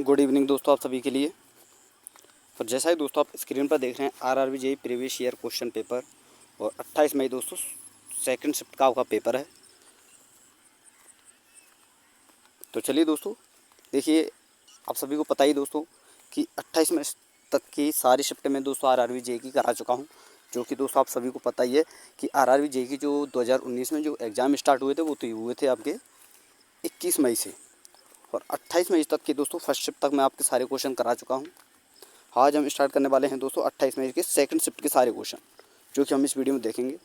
Good evening दोस्तों आप सभी के लिए। और जैसा ही दोस्तों आप स्क्रीन पर देख रहे हैं RRB JEE previous year question paper और 28 मई दोस्तों सेकंड शिफ्ट का आपका पेपर है। तो चलिए दोस्तों देखिए, आप सभी को पता ही दोस्तों कि 28 मई तक की सारी शिफ्ट में दोस्तों आरआरबी जेईई की करा चुका हूं, जो कि दोस्तों आप सभी को पता ही है कि आरआरबी जेईई की जो 2019 में जो एग्ज़ाम स्टार्ट हुए थे वो तो हुए थे आपके 21 मई से, और 28 मई तक की दोस्तों फर्स्ट शिफ्ट तक मैं आपके सारे क्वेश्चन करा चुका हूँ। आज हम स्टार्ट करने वाले हैं दोस्तों 28 मई के सेकंड शिफ्ट के सारे क्वेश्चन, जो कि हम इस वीडियो में देखेंगे।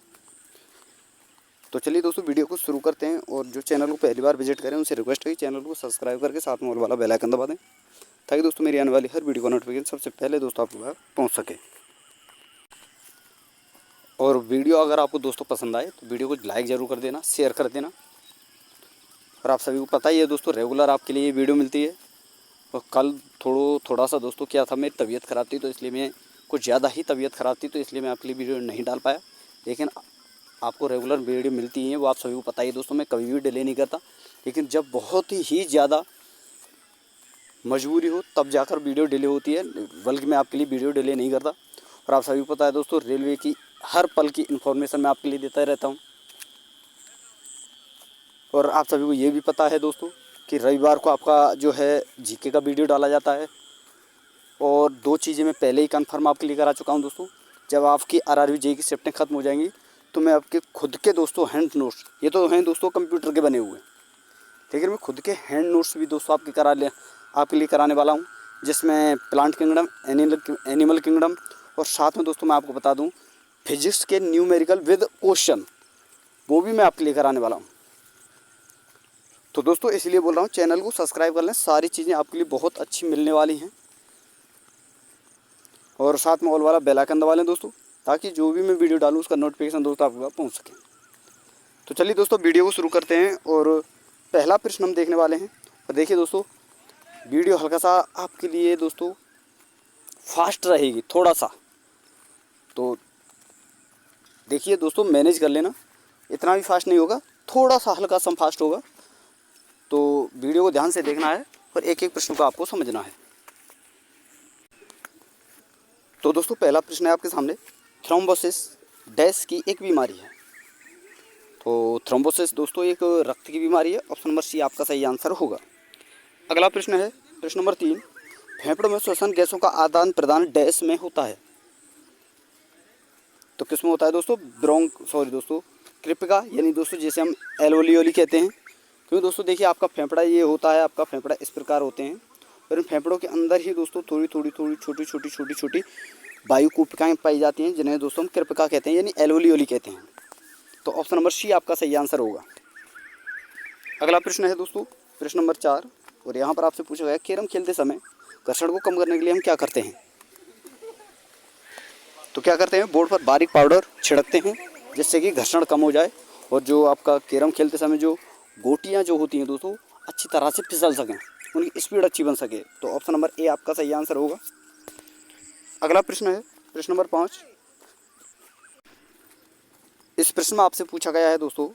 तो चलिए दोस्तों वीडियो को शुरू करते हैं, और जो चैनल को पहली बार विजिट करें उनसे रिक्वेस्ट है कि चैनल को सब्सक्राइब करके साथ में ऑल वाला बेल आइकन दबा दें, ताकि दोस्तों मेरी आने वाली हर वीडियो का नोटिफिकेशन सबसे पहले दोस्तों आपके पास पहुँच सके। और वीडियो अगर आपको दोस्तों पसंद आए तो वीडियो को लाइक ज़रूर कर देना, शेयर कर देना। और आप सभी को पता ही है दोस्तों रेगुलर आपके लिए ये वीडियो मिलती है। और कल थोड़ा सा दोस्तों क्या था, मेरी तबीयत ख़राब थी, तो इसलिए मैं कुछ ज़्यादा ही तबीयत ख़राब थी, तो इसलिए मैं आपके लिए वीडियो नहीं डाल पाया। लेकिन आपको रेगुलर वीडियो मिलती ही है, वो आप सभी को पता ही है दोस्तों, मैं कभी भी डिले नहीं करता। लेकिन जब बहुत ही ज़्यादा मजबूरी हो तब जाकर वीडियो डिले होती है, बल्कि मैं आपके लिए वीडियो डिले नहीं करता। और आप सभी को पता है दोस्तों रेलवे की हर पल की इन्फॉर्मेशन मैं आपके लिए देता रहता हूँ। और आप सभी को ये भी पता है दोस्तों कि रविवार को आपका जो है जीके का वीडियो डाला जाता है। और दो चीज़ें मैं पहले ही कंफर्म आपके लिए करा चुका हूं दोस्तों, जब आपकी आरआरबी जेईई की शिफ्टें ख़त्म हो जाएंगी तो मैं आपके खुद के दोस्तों हैंड नोट्स, ये तो हैं दोस्तों कंप्यूटर के बने हुए, लेकिन मैं खुद के हैंड नोट्स भी दोस्तों आपके लिए कराने वाला हूँ, जिसमें प्लांट किंगडम, एनिमल किंगडम, और साथ में दोस्तों मैं आपको बता दूँ फिजिक्स के न्यूमेरिकल विद क्वेश्चन, वो भी मैं आपके लिए कराने वाला हूँ। तो दोस्तों इसलिए बोल रहा हूँ चैनल को सब्सक्राइब कर लें, सारी चीज़ें आपके लिए बहुत अच्छी मिलने वाली हैं। और साथ में ऑल वाला बेल आइकन दबा लें दोस्तों, ताकि जो भी मैं वीडियो डालूँ उसका नोटिफिकेशन दोस्तों आपके पास पहुँच सके। तो चलिए दोस्तों वीडियो को शुरू करते हैं, और पहला प्रश्न हम देखने वाले हैं। और देखिए दोस्तों वीडियो हल्का सा आपके लिए दोस्तों फास्ट रहेगी थोड़ा सा, तो देखिए दोस्तों मैनेज कर लेना, इतना भी फास्ट नहीं होगा, थोड़ा सा हल्का सा फास्ट होगा। तो वीडियो को ध्यान से देखना है और एक एक प्रश्न को आपको समझना है। तो दोस्तों पहला प्रश्न है आपके सामने, थ्रोम्बोसिस डैश की एक बीमारी है। तो थ्रोम्बोसिस दोस्तों एक रक्त की बीमारी है, ऑप्शन नंबर सी आपका सही आंसर होगा। अगला प्रश्न है प्रश्न नंबर 3, फेफड़ों में श्वसन गैसों का आदान प्रदान डैश में होता है। तो किस में होता है दोस्तों, दोस्तों कृपिका, यानी दोस्तों जैसे हम एल्वोलियोली कहते हैं। क्योंकि दोस्तों देखिए आपका फेफड़ा ये होता है, आपका फेफड़ा इस प्रकार होते हैं, और इन फेफड़ों के अंदर ही दोस्तों थोड़ी छोटी छोटी वायु कूपिकाएँ पाई जाती हैं, जिन्हें दोस्तों हम कृपिका कहते हैं, यानी एल्वोलियोली कहते हैं। तो ऑप्शन नंबर सी आपका सही आंसर होगा। अगला प्रश्न है दोस्तों प्रश्न नंबर 4, और यहाँ पर आपसे पूछा गया कैरम खेलते समय घर्षण को कम करने के लिए हम क्या करते हैं। तो क्या करते हैं, बोर्ड पर बारीक पाउडर छिड़कते हैं, जिससे कि घर्षण कम हो जाए, और जो आपका कैरम खेलते समय जो गोटियाँ जो होती हैं दोस्तों अच्छी तरह से फिसल सकें, उनकी स्पीड अच्छी बन सके। तो ऑप्शन नंबर ए आपका सही आंसर होगा। अगला प्रश्न है प्रश्न नंबर 5, इस प्रश्न में आपसे पूछा गया है दोस्तों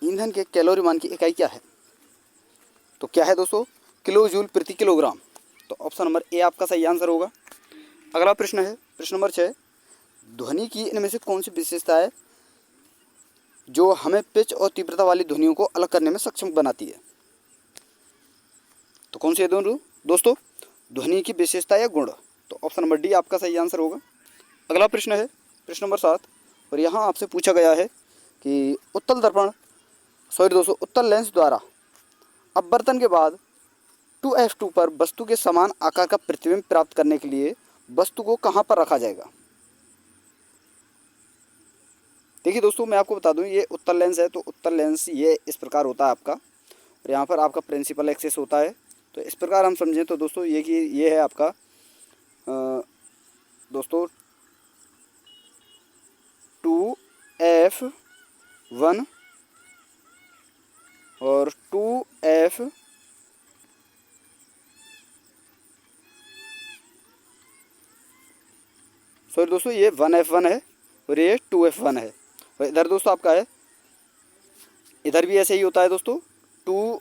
ईंधन के कैलोरी मान की इकाई क्या है। तो क्या है दोस्तों, किलो जूल प्रति किलोग्राम। तो ऑप्शन नंबर ए आपका सही आंसर होगा। अगला प्रश्न है प्रश्न नंबर 6, ध्वनि की इनमें से कौन सी विशेषता है जो हमें पिच और तीव्रता वाली ध्वनियों को अलग करने में सक्षम बनाती है। तो कौन सी है दोस्तों, ध्वनि की विशेषता या गुण। तो ऑप्शन नंबर डी आपका सही आंसर होगा। अगला प्रश्न है प्रश्न नंबर 7, और यहाँ आपसे पूछा गया है कि उत्तल लेंस द्वारा अपवर्तन के बाद 2f2 पर वस्तु के समान आकार का प्रतिबिंब प्राप्त करने के लिए वस्तु को कहाँ पर रखा जाएगा। देखिए दोस्तों मैं आपको बता दूं ये उत्तल लेंस है, तो उत्तल लेंस ये इस प्रकार होता है आपका, और यहाँ पर आपका प्रिंसिपल एक्सिस होता है। तो इस प्रकार हम समझें तो दोस्तों ये है आपका दोस्तों 2f1 और 2f दोस्तों ये 1f1 है और ये 2f1 है। और इधर दोस्तों आपका है, इधर भी ऐसे ही होता है दोस्तों 2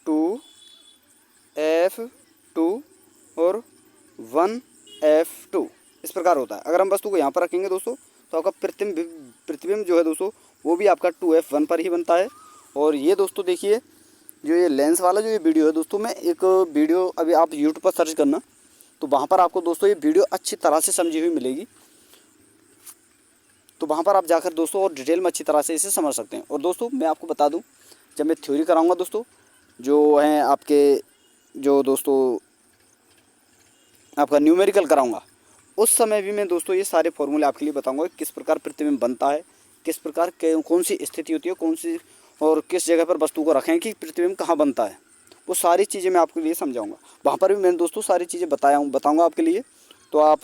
2 F2 और 1F2 इस प्रकार होता है। अगर हम वस्तु को यहाँ पर रखेंगे दोस्तों तो आपका प्रतिबिंब जो है दोस्तों वो भी आपका 2F1 पर ही बनता है। और ये दोस्तों देखिए जो ये लेंस वाला जो ये वीडियो है दोस्तों, मैं एक वीडियो अभी आप यूट्यूब पर सर्च करना तो वहाँ पर आपको दोस्तों ये वीडियो अच्छी तरह से समझी हुई मिलेगी। तो वहाँ पर आप जाकर दोस्तों और डिटेल में अच्छी तरह से इसे समझ सकते हैं। और दोस्तों मैं आपको बता दूँ, जब मैं थ्योरी कराऊँगा दोस्तों जो हैं आपके जो दोस्तों आपका न्यूमेरिकल कराऊँगा उस समय भी मैं दोस्तों ये सारे फॉर्मूले आपके लिए बताऊँगा किस प्रकार प्रतिबिंब बनता है, किस प्रकार कौन सी स्थिति होती है, कौन सी और किस जगह पर वस्तु को रखें कि प्रतिबिंब कहाँ बनता है, वो सारी चीज़ें मैं आपके लिए समझाऊंगा। वहाँ पर भी मैंने दोस्तों सारी चीज़ें बताऊंगा आपके लिए। तो आप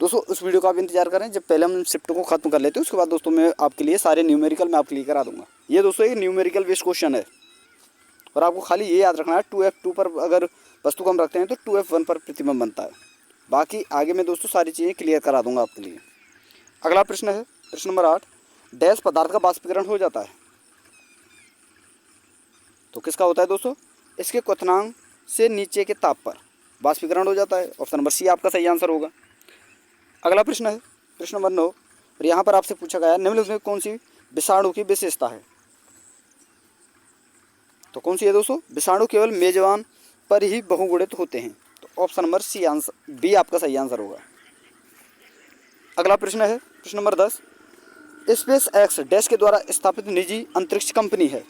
दोस्तों उस वीडियो का आप इंतजार करें। जब पहले हम शिफ्ट को ख़त्म कर लेते हैं उसके बाद दोस्तों मैं आपके लिए सारे न्यूमेरिकल मैं आपके लिए करा दूँगा। ये दोस्तों एक न्यूमेरिकल बेस्ड क्वेश्चन है और आपको खाली ये याद रखना है 2F2 पर अगर वस्तु को हम रखते हैं तो 2F1 पर प्रतिबिंब बनता है। बाकी आगे मैं दोस्तों सारी चीज़ें क्लियर करा दूँगा आपके लिए। अगला प्रश्न है प्रश्न नंबर 8, डैश पदार्थ का बाष्पीकरण हो जाता है तो किसका होता है दोस्तों? इसके क्वथनांक से नीचे के ताप पर बाष्पीकरण हो जाता है। ऑप्शन नंबर सी आपका सही आंसर होगा। अगला प्रश्न है प्रश्न नंबर 9 और यहाँ पर आपसे पूछा गया है निम्नलिखित में कौन सी विषाणु की विशेषता है? तो कौन सी है दोस्तों? विषाणु केवल मेजबान पर ही बहुगुणित होते हैं। तो option number C answer B आपका सही आंसर होगा। अगला प्रश्न है प्रश्न नंबर 10, स्पेस एक्स डैश के द्वारा स्थापित निजी अंतरिक्ष कंपनी है।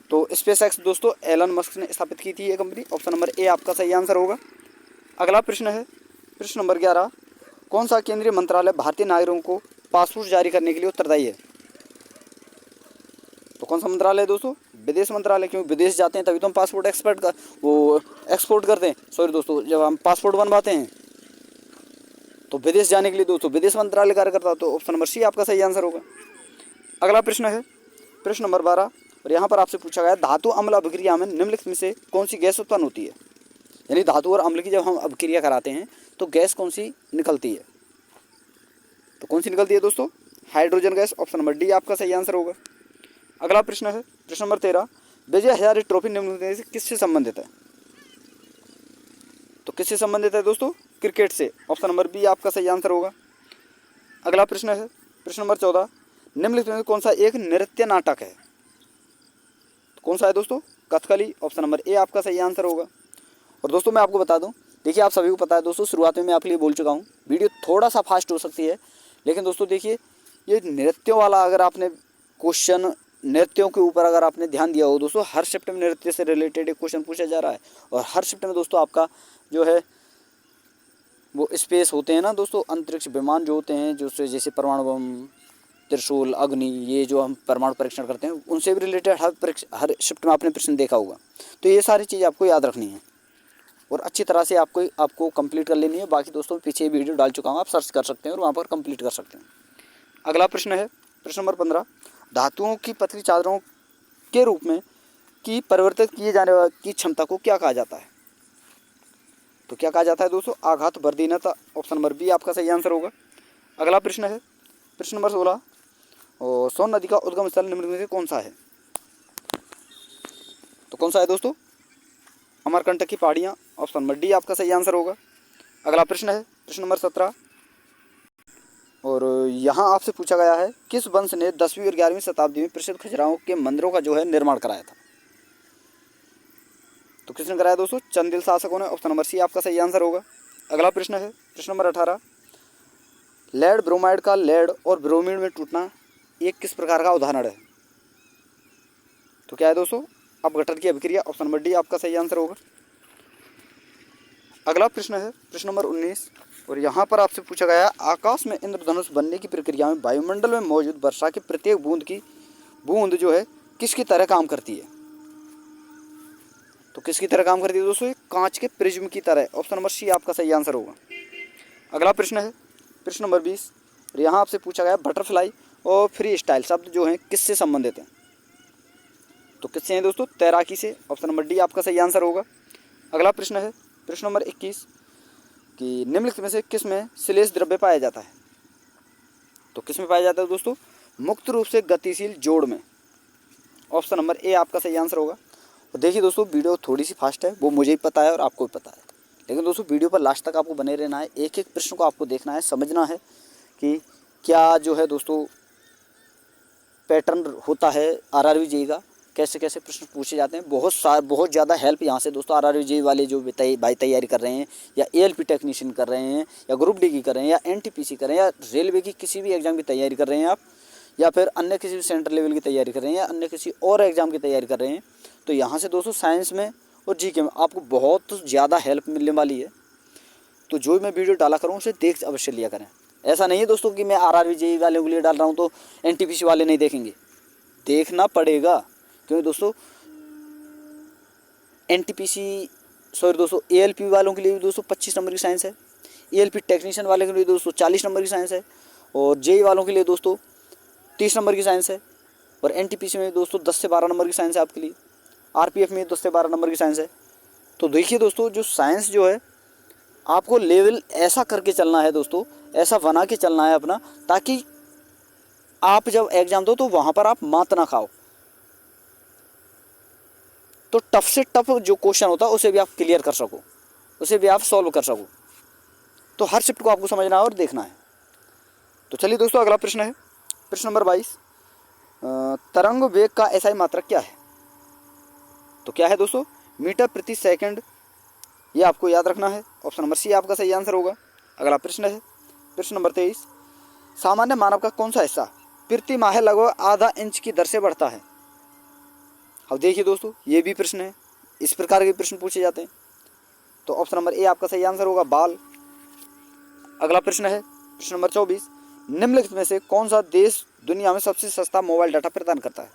तो स्पेस एक्स दोस्तों एलन मस्क ने स्थापित की थी ये कंपनी। ऑप्शन नंबर ए आपका सही आंसर होगा। अगला प्रश्न है प्रश्न नंबर 11, कौन सा केंद्रीय मंत्रालय भारतीय नागरिकों को पासपोर्ट जारी करने के लिए उत्तरदायी है? तो कौन सा मंत्रालय है दोस्तों? विदेश मंत्रालय, क्योंकि विदेश जाते हैं तभी तो हम पासपोर्ट एक्सपोर्ट करते हैं। सॉरी दोस्तों, जब हम पासपोर्ट बनवाते हैं तो विदेश जाने के लिए दोस्तों विदेश मंत्रालय कार्य करता है। तो ऑप्शन नंबर सी आपका सही आंसर होगा। अगला प्रश्न है प्रश्न नंबर 12 और यहाँ पर आपसे पूछा गया धातु अम्ल अभिक्रिया में निम्नलिखित में से कौन सी गैस उत्पन्न होती है? यानी धातु और अम्ल की जब हम अभिक्रिया कराते हैं तो गैस कौन सी निकलती है? तो कौन सी निकलती है दोस्तों? Hydrogen gas. Option number D आपका सही आंसर होगा। अगला प्रश्न है प्रश्न नंबर 13, विजय हजारे ट्रॉफी निम्नलिखित में से किससे संबंधित है? तो किससे संबंधित है दोस्तों? क्रिकेट से। ऑप्शन नंबर बी आपका सही आंसर होगा। अगला प्रश्न है प्रश्न नंबर 14, निम्नलिखित में कौन सा एक नृत्य नाटक है? तो कौन सा है दोस्तों? कथकली। ऑप्शन नंबर ए आपका सही आंसर होगा। और दोस्तों मैं आपको बता दूं, देखिए आप सभी को पता है दोस्तों, शुरुआत में मैं आपके लिए बोल चुका हूं वीडियो थोड़ा सा फास्ट हो सकती है, लेकिन दोस्तों देखिए ये नृत्यों वाला अगर आपने क्वेश्चन नृत्यों के ऊपर अगर आपने ध्यान दिया हो दोस्तों, हर शिफ्ट में नृत्य से रिलेटेड एक क्वेश्चन पूछा जा रहा है। और हर शिफ्ट में दोस्तों आपका जो है वो स्पेस होते हैं ना दोस्तों, अंतरिक्ष विमान जो होते हैं, जो जैसे परमाणु बम, त्रिशूल, अग्नि, ये जो हम परमाणु परीक्षण करते हैं उनसे भी रिलेटेड हर शिफ्ट में आपने प्रश्न देखा होगा। तो ये सारी चीज़ आपको याद रखनी है और अच्छी तरह से आपको कंप्लीट कर लेनी है। बाकी दोस्तों पीछे वीडियो डाल चुका हूँ, आप सर्च कर सकते हैं और वहाँ पर कंप्लीट कर सकते हैं। अगला प्रश्न है प्रश्न नंबर 15, धातुओं की पतली चादरों के रूप में की परिवर्तित किए जाने की क्षमता को क्या कहा जाता है? तो क्या कहा जाता है दोस्तों? आघात वर्धीनता। ऑप्शन नंबर बी आपका सही आंसर होगा। अगला प्रश्न है प्रश्न नंबर 16, और सोन नदी का उद्गम स्थल निम्नलिखित में से कौन सा है? तो कौन सा है दोस्तों? अमरकंटक की पहाड़ियाँ। ऑप्शन नंबर डी आपका सही आंसर होगा। अगला प्रश्न है प्रश्न नंबर 17 और यहाँ आपसे पूछा गया है किस वंश ने 10वीं और 11वीं शताब्दी में प्रसिद्ध खजुराहो के मंदिरों का जो है निर्माण कराया था? तो किसने कराया दोस्तों? चंदेल शासकों ने। ऑप्शन नंबर सी आपका सही आंसर होगा। अगला प्रश्न है प्रश्न नंबर 18, लेड ब्रोमाइड का लेड और ब्रोमीड में टूटना एक किस प्रकार का उदाहरण है? तो क्या है दोस्तों? अपघटन की अभिक्रिया। ऑप्शन नंबर डी आपका सही आंसर होगा। अगला प्रश्न है प्रश्न नंबर 19 और यहाँ पर आपसे पूछा गया है आकाश में इंद्रधनुष बनने की प्रक्रिया में वायुमंडल में मौजूद वर्षा की प्रत्येक बूंद जो है किसकी तरह काम करती है? तो किसकी तरह काम करती है दोस्तों? कांच के प्रिज्म की तरह। ऑप्शन नंबर सी आपका सही आंसर होगा। अगला प्रश्न है प्रश्न नंबर 20 और यहाँ आपसे पूछा गया बटरफ्लाई और फ्री स्टाइल शब्द जो हैं किससे संबंधित हैं? तो किससे हैं दोस्तों? तैराकी से। ऑप्शन नंबर डी आपका सही आंसर होगा। अगला प्रश्न है प्रश्न नंबर 21 कि निम्नलिखित में से किस में श्लेष द्रव्य पाया जाता है? तो किस में पाया जाता है दोस्तों? मुक्त रूप से गतिशील जोड़ में। ऑप्शन नंबर ए आपका सही आंसर होगा। और देखिए दोस्तों, वीडियो थोड़ी सी फास्ट है, वो मुझे भी पता है और आपको भी पता है, लेकिन दोस्तों वीडियो पर लास्ट तक आपको बने रहना है। एक एक प्रश्न को आपको देखना है, समझना है कि क्या जो है दोस्तों पैटर्न होता है आरआरबी जेईई का, कैसे कैसे प्रश्न पूछे जाते हैं। बहुत ज़्यादा हेल्प यहाँ से दोस्तों आरआरबी जेईई वाले जो भाई तैयारी कर रहे हैं, या एएलपी टेक्नीशियन कर रहे हैं, या ग्रुप डी की कर रहे हैं, या एनटीपीसी कर रहे हैं, या रेलवे की किसी भी एग्ज़ाम की तैयारी कर रहे हैं आप, या फिर अन्य किसी भी सेंट्रल लेवल की तैयारी कर रहे हैं, या अन्य किसी और एग्ज़ाम की तैयारी कर रहे हैं, तो यहाँ से दोस्तों साइंस में और जीके में आपको बहुत ज़्यादा हेल्प मिलने वाली है। तो जो मैं वीडियो डाला करूँ उसे देख अवश्य लिया करें। ऐसा नहीं है दोस्तों कि मैं आरआरबी जेईई वालों के लिए डाल रहा हूँ तो एनटीपीसी वाले नहीं देखेंगे, देखना पड़ेगा। क्योंकि दोस्तों एनटीपीसी सॉरी दोस्तों एएलपी वालों के लिए भी दोस्तों 25 नंबर की साइंस है, एएलपी टेक्नीशियन वाले के लिए दोस्तों 40 नंबर की साइंस है, और जेईई वालों के लिए दोस्तों 30 नंबर की साइंस है, और एनटीपीसी में दोस्तों 10 से 12 नंबर की साइंस है आपके लिए, आरपीएफ में 10 से 12 नंबर की साइंस है। तो देखिए दोस्तों, जो साइंस जो है आपको लेवल ऐसा करके चलना है दोस्तों, ऐसा बना के चलना है अपना, ताकि आप जब एग्जाम दो तो वहाँ पर आप मात ना खाओ। तो टफ से टफ जो क्वेश्चन होता है उसे भी आप क्लियर कर सको, उसे भी आप सॉल्व कर सको। तो हर शिफ्ट को आपको समझना है और देखना है। तो चलिए दोस्तों, अगला प्रश्न है प्रश्न नंबर 22। तरंग वेग का एसआई मात्रक क्या है? तो क्या है दोस्तों? मीटर प्रति सेकंड। ये आपको याद रखना है। ऑप्शन नंबर सी आपका सही आंसर होगा। अगला प्रश्न है प्रश्न नंबर 23। सामान्य मानव का कौन सा हिस्सा प्रति माह लगभग आधा इंच की दर से बढ़ता है? अब देखिए दोस्तों, ये भी प्रश्न है, इस प्रकार के प्रश्न पूछे जाते हैं। तो ऑप्शन नंबर ए आपका सही आंसर होगा, बाल। अगला प्रश्न है प्रश्न नंबर 24। निम्नलिखित में से कौन सा देश दुनिया में सबसे सस्ता मोबाइल डाटा प्रदान करता है?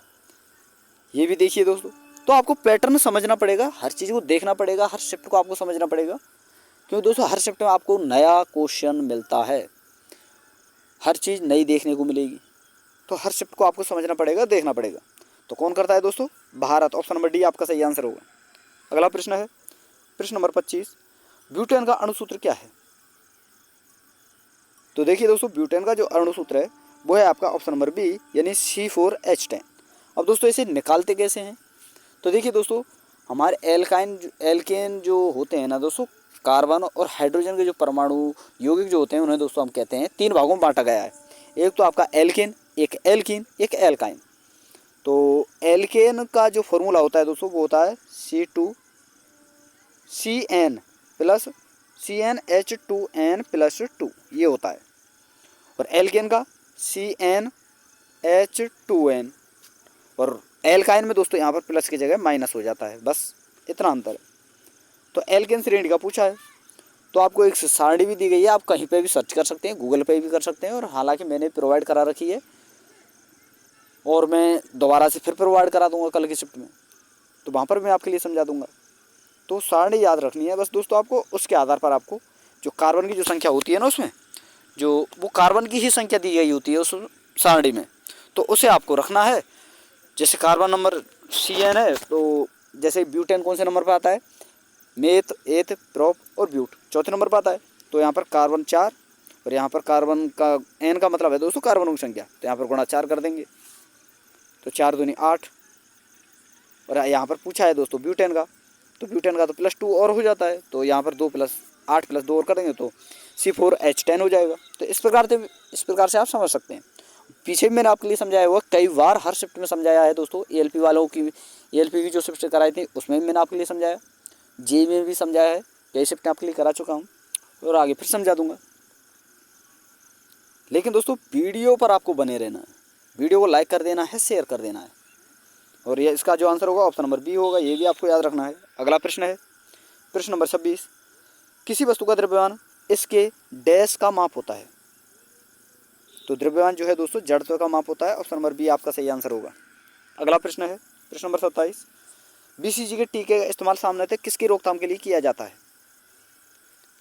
ये भी देखिए दोस्तों। तो आपको पैटर्न समझना पड़ेगा, हर चीज़ को देखना पड़ेगा, हर शिफ्ट को आपको समझना पड़ेगा, क्योंकि दोस्तों हर शिफ्ट में आपको नया क्वेश्चन मिलता है, हर चीज़ नई देखने को मिलेगी। तो हर शिफ्ट को आपको समझना पड़ेगा, देखना पड़ेगा। तो कौन करता है दोस्तों? भारत। ऑप्शन नंबर डी आपका सही आंसर होगा। अगला प्रश्न है प्रश्न नंबर 25। ब्यूटेन का अणुसूत्र क्या है? तो देखिए दोस्तों, ब्यूटेन का जो अणुसूत्र है वो है आपका ऑप्शन नंबर बी, यानी C4H10। अब दोस्तों इसे निकालते कैसे हैं? तो देखिए दोस्तों, हमारे एल्केन जो होते हैं ना दोस्तों, कार्बन और हाइड्रोजन के जो परमाणु यौगिक जो होते हैं उन्हें दोस्तों हम कहते हैं 3 भागों में बांटा गया है। एक तो आपका एल्केन, एक एल्कीन, एक एल्काइन। तो एल्केन का जो फॉर्मूला होता है दोस्तों वो होता है C2CN प्लस CnH2n+2, ये होता है। और एल्केन का CnH2n। और एल्काइन में दोस्तों यहाँ पर प्लस की जगह माइनस हो जाता है, बस इतना अंतर है। तो एल्केन श्रेणी का पूछा है, तो आपको एक सारणी भी दी गई है, आप कहीं पे भी सर्च कर सकते हैं, गूगल पे भी कर सकते हैं, और हालांकि मैंने प्रोवाइड करा रखी है और मैं दोबारा से फिर प्रोवाइड करा दूंगा कल की शिफ्ट में, तो वहाँ पर मैं आपके लिए समझा दूंगा। तो सारणी याद रखनी है बस दोस्तों आपको। उसके आधार पर आपको जो कार्बन की जो संख्या होती है ना, उसमें जो वो कार्बन की ही संख्या दी गई होती है उस सारणी में, तो उसे आपको रखना है। जैसे कार्बन नंबर CN है, तो जैसे ब्यूटेन कौन से नंबर पर आता है? मेथ, एथ, प्रोप और ब्यूट चौथे नंबर पर आता है। तो यहाँ पर कार्बन 4, और यहाँ पर कार्बन का N का मतलब है दोस्तों कार्बनों की संख्या, तो यहाँ पर गुणा 4 कर देंगे, तो 4 दूनी 8। और यहाँ पर पूछा है दोस्तों ब्यूटेन का, तो ब्यूटेन का तो +2 और हो जाता है, तो यहाँ पर 2 + 8 + 2 और करेंगे तो C4H10 हो जाएगा। तो इस प्रकार से आप समझ सकते हैं। पीछे भी मैंने आपके लिए समझाया हुआ, कई बार हर शिफ्ट में समझाया है दोस्तों। एएलपी वालों की, एएलपी की जो शिफ्ट कराई थी उसमें भी मैंने आपके लिए समझाया, जेईई में भी समझाया है, कई शिफ्ट आपके लिए करा चुका हूँ और आगे फिर समझा दूंगा। लेकिन दोस्तों वीडियो पर आपको बने रहना है, वीडियो को लाइक कर देना है, शेयर कर देना है, और ये इसका जो आंसर होगा ऑप्शन नंबर बी होगा, ये भी आपको याद रखना है। अगला प्रश्न है प्रश्न नंबर 26। किसी वस्तु का द्रव्यमान इसके डैश का माप होता है? तो द्रव्यमान जो है दोस्तों जड़त्व का माप होता है। ऑप्शन नंबर बी आपका सही आंसर होगा। अगला प्रश्न है प्रश्न नंबर 27। BCG के टीके का इस्तेमाल सामान्यतः किसकी रोकथाम के लिए किया जाता है?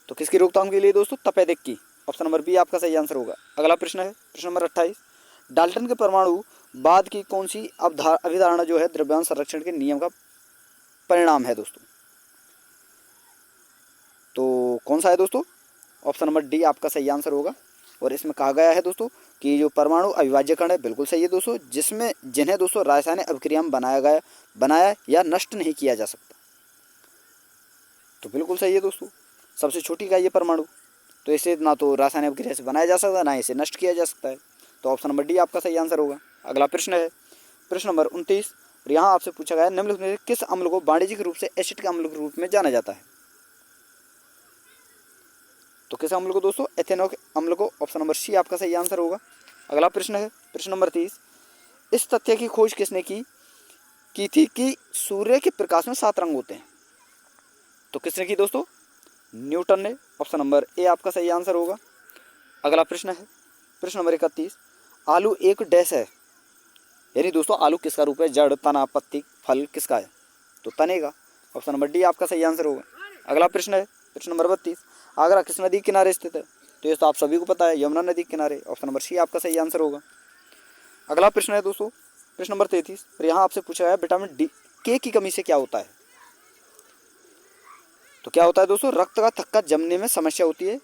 तो किसकी रोकथाम के लिए दोस्तों? तपेदिक की। ऑप्शन नंबर बी आपका सही आंसर होगा। अगला प्रश्न है प्रश्न नंबर 28। डाल्टन के परमाणु बाद की कौन सी अभिधारणा जो है द्रव्यमान संरक्षण के नियम का परिणाम है दोस्तों? तो कौन सा है दोस्तों? ऑप्शन नंबर डी आपका सही आंसर होगा। और इसमें कहा गया है दोस्तों कि जो परमाणु अविभाज्य कण है बिल्कुल सही है दोस्तों, जिन्हें दोस्तों रासायनिक अभिक्रिया में बनाया या नष्ट नहीं किया जा सकता। तो बिल्कुल सही है दोस्तों, सबसे छोटी का ये परमाणु, तो इसे ना तो रासायनिक अभिक्रिया से बनाया जा सकता, ना इसे नष्ट किया जा सकता है। तो ऑप्शन नंबर डी आपका सही आंसर होगा। अगला प्रश्न है प्रश्न नंबर 29, और यहाँ आपसे पूछा गया है निम्नलिखित में किस अम्ल को वाणिज्यिक रूप से एसिटिक अम्ल के रूप में जाना जाता है। तो किस अम्ल को दोस्तों, एथेनॉइक अम्ल को। ऑप्शन नंबर सी आपका सही आंसर होगा। अगला प्रश्न है प्रश्न नंबर 30, इस तथ्य की खोज किसने की थी कि सूर्य के प्रकाश में 7 रंग होते हैं। तो किसने की दोस्तों, न्यूटन ने। ऑप्शन नंबर ए आपका सही आंसर होगा। अगला प्रश्न है प्रश्न नंबर 31, आलू एक डैश है, यानी दोस्तों आलू किसका रूप है, जड़, तना, पत्ती, फल किसका है। तो तने का। ऑप्शन नंबर डी आपका सही आंसर होगा। अगला प्रश्न है प्रश्न नंबर 32, आगरा किस नदी के किनारे स्थित है। तो ये तो आप सभी को पता है, यमुना नदी के किनारे। ऑप्शन नंबर सी आपका सही आंसर होगा। अगला प्रश्न है दोस्तों प्रश्न नंबर 33, और यहाँ आपसे पूछा है विटामिन डी के की कमी से क्या होता है। तो क्या होता है दोस्तों, रक्त का थक्का जमने में समस्या होती है,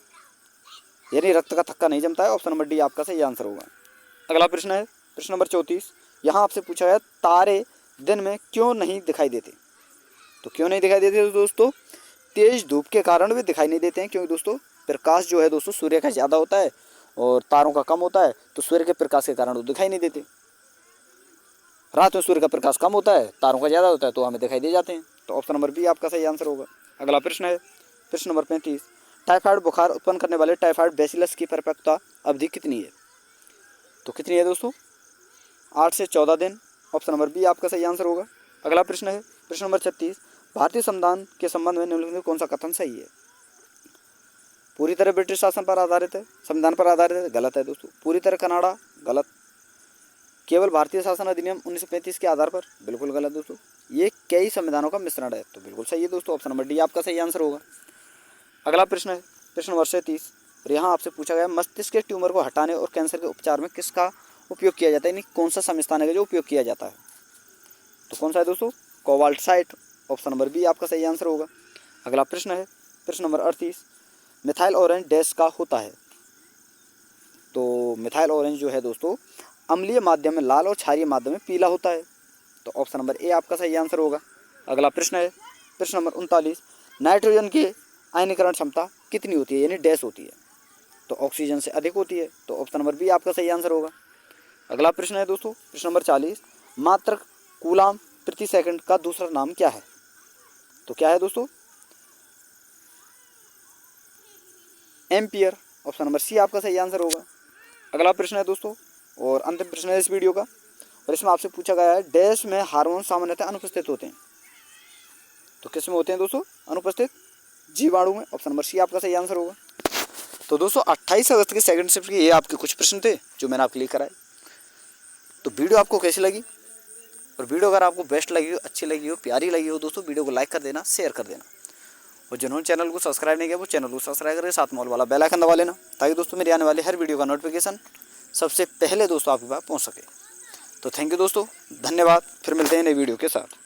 यानी रक्त का थक्का नहीं जमता है। ऑप्शन नंबर डी आपका सही आंसर होगा। अगला प्रश्न है प्रश्न नंबर 34, यहाँ आपसे पूछा है तारे दिन में क्यों नहीं दिखाई देते। तो क्यों नहीं दिखाई देते दोस्तों, तेज धूप के कारण भी दिखाई नहीं देते हैं, क्योंकि दोस्तों प्रकाश जो है दोस्तों सूर्य का ज़्यादा होता है और तारों का कम होता है, तो सूर्य के प्रकाश के कारण वो दिखाई नहीं देते। रात में सूर्य का प्रकाश कम होता है, तारों का ज़्यादा होता है, तो हमें दिखाई दे जाते हैं। तो ऑप्शन नंबर बी आपका सही आंसर होगा। अगला प्रश्न है प्रश्न नंबर 35, टाइफाइड बुखार उत्पन्न करने वाले टाइफाइड बैसिलस की परिपक्वता अवधि कितनी है। तो कितनी है दोस्तों, 8 से 14 दिन। ऑप्शन नंबर बी आपका सही आंसर होगा। अगला प्रश्न है प्रश्न नंबर 36, भारतीय संविधान के संबंध में निम्नलिखित में कौन सा कथन सही है। पूरी तरह ब्रिटिश शासन पर आधारित है, संविधान पर आधारित है, गलत है दोस्तों। पूरी तरह कनाडा, गलत। केवल भारतीय शासन अधिनियम 1935 के आधार पर, बिल्कुल गलत दोस्तों। ये कई संविधानों का मिश्रण है, तो बिल्कुल सही है दोस्तों। ऑप्शन नंबर डी आपका सही आंसर होगा। अगला प्रश्न है प्रश्न नंबर 37, और यहाँ आपसे पूछा गया मस्तिष्क के ट्यूमर को हटाने और कैंसर के उपचार में किसका उपयोग किया जाता है, यानी कौन सा समस्थानिक है जो उपयोग किया जाता है। तो कौन सा है दोस्तों, cobaltite. Option number B आपका सही आंसर होगा। अगला प्रश्न है प्रश्न नंबर 38, मिथाइल ऑरेंज डैश का होता है। तो मिथाइल ऑरेंज जो है दोस्तों अम्लीय माध्यम में लाल और क्षारीय माध्यम में पीला होता है। तो ऑप्शन नंबर ए आपका सही आंसर होगा। अगला प्रश्न है प्रश्न नंबर 39, नाइट्रोजन की आयनीकरण क्षमता कितनी होती है, यानी डैश होती है। तो ऑक्सीजन से अधिक होती है। तो ऑप्शन नंबर बी आपका सही आंसर होगा। अगला प्रश्न है दोस्तों प्रश्न नंबर 40, मात्रक कूलाम प्रति सेकंड का दूसरा नाम क्या है। तो क्या है दोस्तों, एम्पियर। ऑप्शन नंबर सी आपका सही आंसर होगा। अगला प्रश्न है दोस्तों और अंतिम प्रश्न है इस वीडियो का, और इसमें आपसे पूछा गया है डैश में हार्मोन सामान्यतः अनुपस्थित होते हैं। तो किस में होते हैं दोस्तों, अनुपस्थित, जीवाणु में। ऑप्शन नंबर सी आपका सही आंसर होगा। तो दोस्तों 28 अगस्त के सेकंड शिफ्ट के ये आपके कुछ प्रश्न थे जो मैंने आपके लिए कराए। तो वीडियो आपको कैसी लगी, और वीडियो अगर आपको बेस्ट लगी हो, अच्छी लगी हो, प्यारी लगी हो दोस्तों, वीडियो को लाइक कर देना, शेयर कर देना, और जिन्होंने चैनल को सब्सक्राइब नहीं किया वो चैनल को सब्सक्राइब करके साथ में ऑल वाला बेल आइकन दबा लेना, ताकि दोस्तों मेरे आने वाले हर वीडियो का नोटिफिकेशन सबसे पहले दोस्तों आपके पास पहुंच सके। तो थैंक यू दोस्तों, धन्यवाद। फिर मिलते हैं नई वीडियो के साथ।